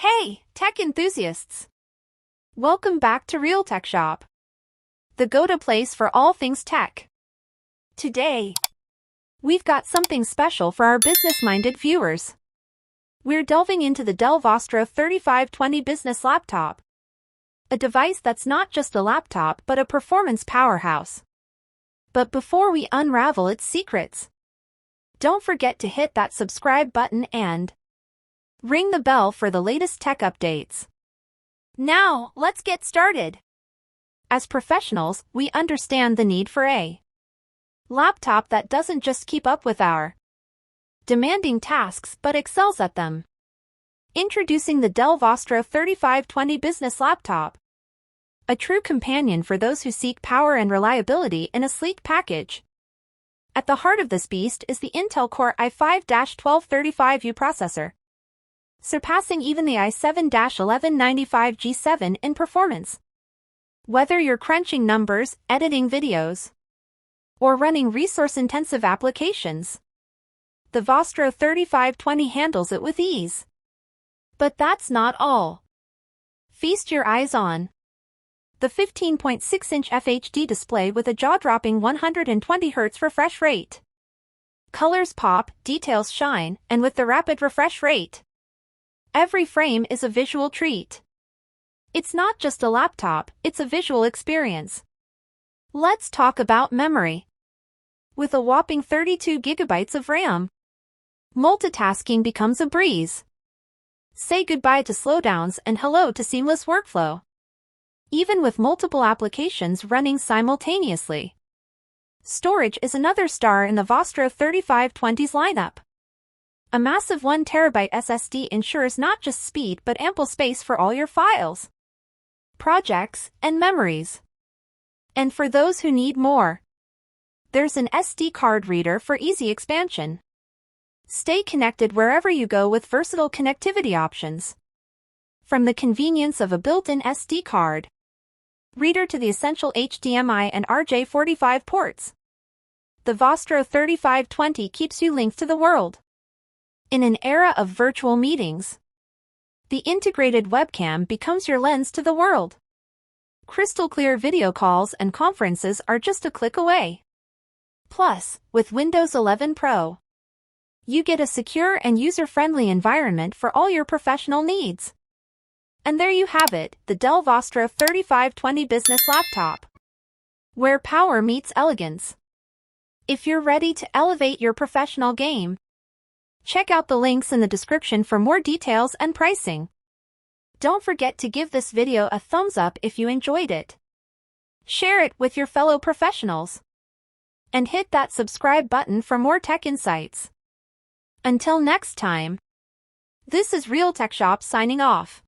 Hey, tech enthusiasts! Welcome back to Realtecshop, the go-to place for all things tech. Today, we've got something special for our business-minded viewers. We're delving into the Dell Vostro 3520 business laptop, a device that's not just a laptop but a performance powerhouse. But before we unravel its secrets, don't forget to hit that subscribe button and ring the bell for the latest tech updates. Now, let's get started. As professionals, we understand the need for a laptop that doesn't just keep up with our demanding tasks but excels at them. Introducing the Dell Vostro 3520 business laptop, a true companion for those who seek power and reliability in a sleek package. At the heart of this beast is the Intel Core i5-1235U processor, surpassing even the i7-1195G7 in performance. Whether you're crunching numbers, editing videos, or running resource-intensive applications, the Vostro 3520 handles it with ease. But that's not all. Feast your eyes on the 15.6-inch FHD display with a jaw-dropping 120Hz refresh rate. Colors pop, details shine, and with the rapid refresh rate, every frame is a visual treat. It's not just a laptop, it's a visual experience. Let's talk about memory. With a whopping 32 GB of RAM, multitasking becomes a breeze. Say goodbye to slowdowns and hello to seamless workflow, even with multiple applications running simultaneously. Storage is another star in the Vostro 3520's lineup. A massive 1TB SSD ensures not just speed but ample space for all your files, projects, and memories. And for those who need more, there's an SD card reader for easy expansion. Stay connected wherever you go with versatile connectivity options. From the convenience of a built-in SD card reader to the essential HDMI and RJ45 ports, the Vostro 3520 keeps you linked to the world. In an era of virtual meetings, the integrated webcam becomes your lens to the world. Crystal-clear video calls and conferences are just a click away. Plus, with Windows 11 Pro, you get a secure and user-friendly environment for all your professional needs. And there you have it, the Dell Vostro 3520 business laptop, where power meets elegance. If you're ready to elevate your professional game, check out the links in the description for more details and pricing. Don't forget to give this video a thumbs up if you enjoyed it. Share it with your fellow professionals, and hit that subscribe button for more tech insights. Until next time, this is Realtecshop signing off.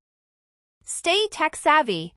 Stay tech savvy.